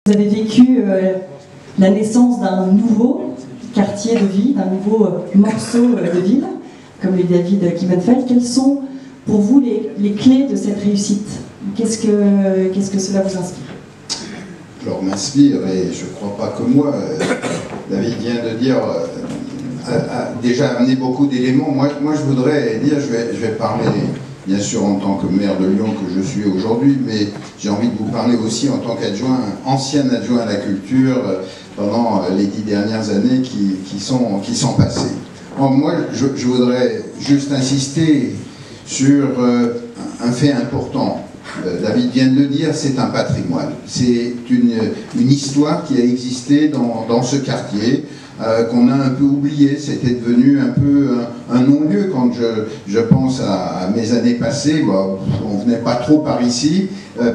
Vous avez vécu la naissance d'un nouveau quartier de vie, d'un nouveau morceau de ville, comme le David Kiemenfeld. Quelles sont pour vous les clés de cette réussite? Qu'est-ce que cela vous inspire? Alors m'inspire, et je ne crois pas que moi, David vient de dire, a déjà amené beaucoup d'éléments. Moi je voudrais dire, je vais parler bien sûr en tant que maire de Lyon que je suis aujourd'hui, mais j'ai envie de vous parler aussi en tant qu'adjoint, ancien adjoint à la culture pendant les 10 dernières années qui sont passées. Alors, moi je voudrais juste insister sur un fait important. David vient de le dire, c'est un patrimoine. C'est une histoire qui a existé dans ce quartier, qu'on a un peu oublié. C'était devenu un peu un non-lieu. Quand je pense à mes années passées, on ne venait pas trop par ici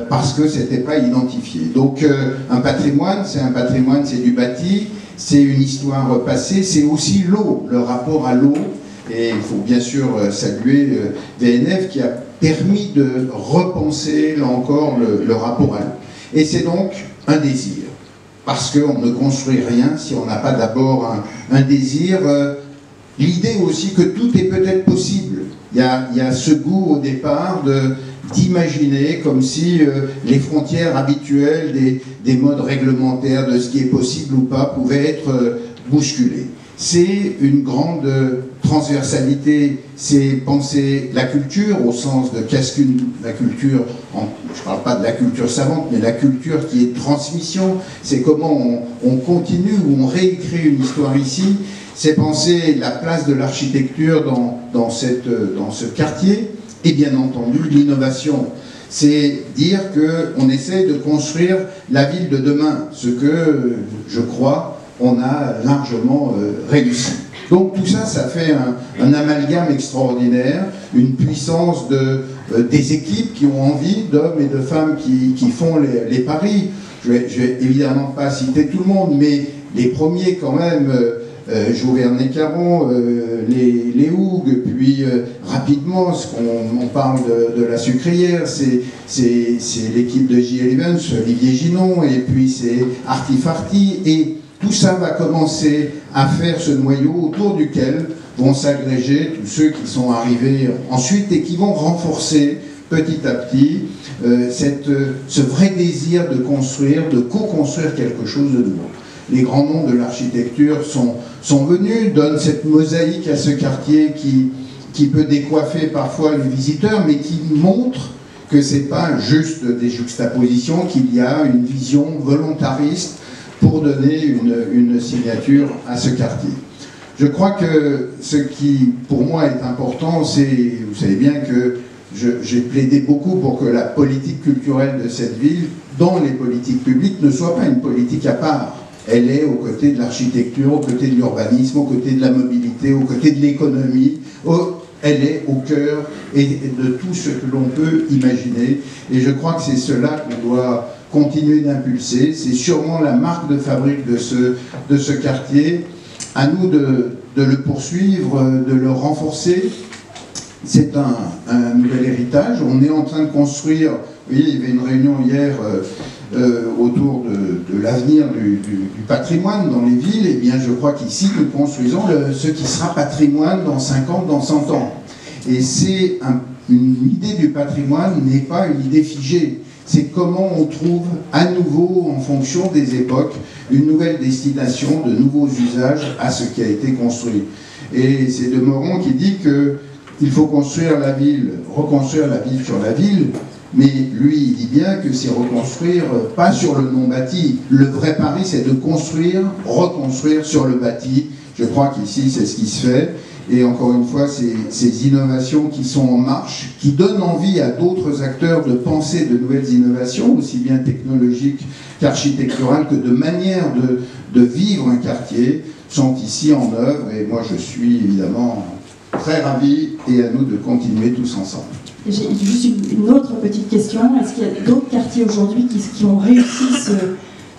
parce que ce n'était pas identifié. Donc un patrimoine, c'est du bâti, c'est une histoire passée, c'est aussi l'eau, le rapport à l'eau. Et il faut bien sûr saluer VNF qui a permis de repenser, là encore, le rapport à l'eau. Et c'est donc un désir. Parce qu'on ne construit rien si on n'a pas d'abord un désir. L'idée aussi que tout est peut-être possible. Il y a ce goût au départ d'imaginer comme si les frontières habituelles des modes réglementaires de ce qui est possible ou pas pouvaient être bousculées. C'est une grande transversalité, c'est penser la culture au sens de qu'est-ce qu'une la culture, je ne parle pas de la culture savante, mais la culture qui est transmission, c'est comment on continue ou on réécrit une histoire ici, c'est penser la place de l'architecture dans ce quartier, et bien entendu l'innovation. C'est dire qu'on essaie de construire la ville de demain, ce que, je crois, on a largement réussi. Donc tout ça, ça fait un amalgame extraordinaire, une puissance des équipes qui ont envie, d'hommes et de femmes qui font les paris. Je vais évidemment pas citer tout le monde, mais les premiers quand même, Jovernet-Caron, les Hougues, puis rapidement, on parle de la sucrière, c'est l'équipe de J.L. Evans, Olivier Ginon, et puis c'est Artifarti, et tout ça va commencer à faire ce noyau autour duquel vont s'agréger tous ceux qui sont arrivés ensuite et qui vont renforcer petit à petit ce vrai désir de construire, de co-construire quelque chose de nouveau. Les grands noms de l'architecture sont venus, donnent cette mosaïque à ce quartier qui peut décoiffer parfois le visiteur, mais qui montre que ce n'est pas juste des juxtapositions, qu'il y a une vision volontariste pour donner une signature à ce quartier. Je crois que ce qui, pour moi, est important, c'est, vous savez bien que j'ai plaidé beaucoup pour que la politique culturelle de cette ville, dans les politiques publiques, ne soit pas une politique à part. Elle est aux côtés de l'architecture, aux côtés de l'urbanisme, aux côtés de la mobilité, aux côtés de l'économie. Elle est au cœur de tout ce que l'on peut imaginer. Et je crois que c'est cela qu'on doit continuer d'impulser. C'est sûrement la marque de fabrique de ce quartier. À nous de le poursuivre, de le renforcer. C'est un nouvel héritage. On est en train de construire, vous voyez, il y avait une réunion hier autour de l'avenir du patrimoine dans les villes. Et bien je crois qu'ici nous construisons ce qui sera patrimoine dans 50, dans 100 ans. Et c'est une idée du patrimoine n'est pas une idée figée. C'est comment on trouve à nouveau, en fonction des époques, une nouvelle destination, de nouveaux usages à ce qui a été construit. Et c'est de Meuron qui dit qu'il faut construire la ville, reconstruire la ville sur la ville, mais lui, il dit bien que c'est reconstruire, pas sur le non-bâti. Le vrai pari, c'est de construire, reconstruire sur le bâti. Je crois qu'ici, c'est ce qui se fait. Et encore une fois, ces innovations qui sont en marche, qui donnent envie à d'autres acteurs de penser de nouvelles innovations, aussi bien technologiques qu'architecturales, que de manière de vivre un quartier, sont ici en œuvre. Et moi, je suis évidemment très ravi, et à nous de continuer tous ensemble. J'ai juste une autre petite question. Est-ce qu'il y a d'autres quartiers aujourd'hui qui ont réussi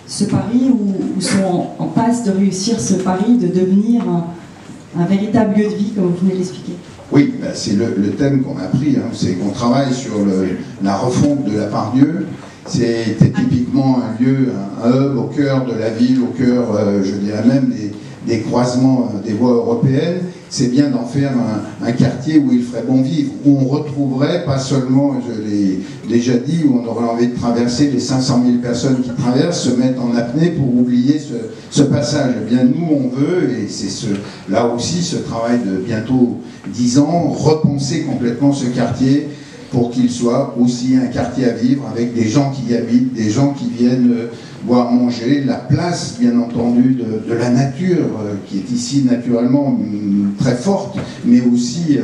ce pari ou sont en passe de réussir ce pari de devenir un véritable lieu de vie, comme vous venez de l'expliquer? Oui, c'est le thème qu'on a pris. C'est qu'on travaille sur la refonte de la part Dieu. C'était typiquement un lieu, un hub au cœur de la ville, au cœur, je dirais même, des croisements des voies européennes. C'est bien d'en faire un quartier où il ferait bon vivre, où on retrouverait, pas seulement, je l'ai déjà dit, où on aurait envie de traverser les 500 000 personnes qui traversent, se mettre en apnée pour oublier ce passage. Eh bien, nous, on veut, et c'est là aussi ce travail de bientôt 10 ans, repenser complètement ce quartier pour qu'il soit aussi un quartier à vivre, avec des gens qui y habitent, des gens qui viennent boire, manger, la place, bien entendu, de la nature, qui est ici naturellement très forte, mais aussi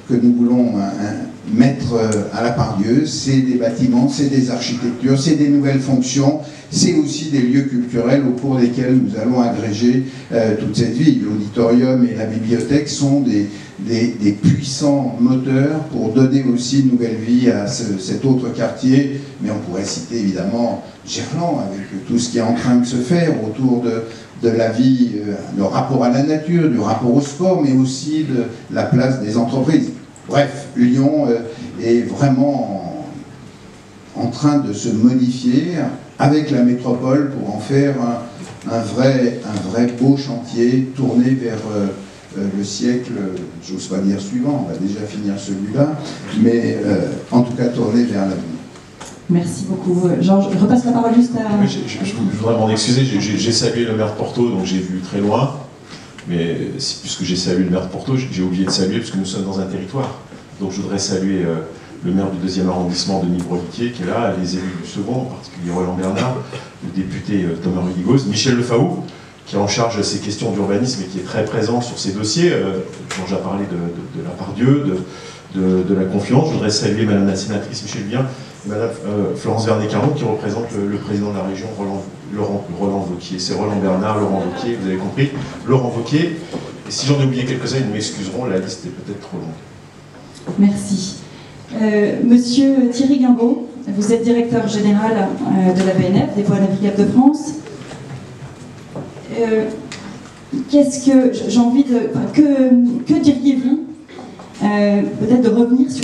que nous voulons mettre à la part Dieu. C'est des bâtiments, c'est des architectures, c'est des nouvelles fonctions, c'est aussi des lieux culturels au cours desquels nous allons agréger toute cette vie. L'auditorium et la bibliothèque sont des puissants moteurs pour donner aussi une nouvelle vie à cet autre quartier, mais on pourrait citer évidemment Gerland, avec tout ce qui est en train de se faire autour de la vie, le rapport à la nature, du rapport au sport, mais aussi de la place des entreprises. Bref, Lyon est vraiment en train de se modifier avec la métropole pour en faire un vrai beau chantier tourné vers le siècle, j'ose pas dire suivant, on va déjà finir celui-là, mais en tout cas tourné vers l'avenir. Merci beaucoup. Georges, je repasse la parole juste à... Oui, je voudrais m'en excuser, j'ai salué le maire de Porto, donc j'ai vu très loin, mais puisque j'ai salué le maire de Porto, j'ai oublié de saluer, parce que nous sommes dans un territoire. Donc je voudrais saluer le maire du 2e arrondissement, Denis Broliquier, qui est là, les élus du second, en particulier Roland Bernard, le député Thomas Rudigoz, Michel Lefaou, qui est en charge de ces questions d'urbanisme et qui est très présent sur ces dossiers, dont j'ai parlé de la part Dieu, de la confiance. Je voudrais saluer Madame la sénatrice Michel Bien et Madame Florence Vernet-Caron, qui représente le président de la région, Roland Wauquiez. C'est Roland Bernard, Laurent Wauquiez, vous avez compris, Laurent Wauquiez. Et si j'en ai oublié quelques-uns, ils m'excuseront, la liste est peut-être trop longue. Merci. Monsieur Thierry Guimbaud, vous êtes directeur général de la BNF, des Voies navigables de France. Qu'est-ce que j'ai envie de... que diriez-vous peut-être de revenir sur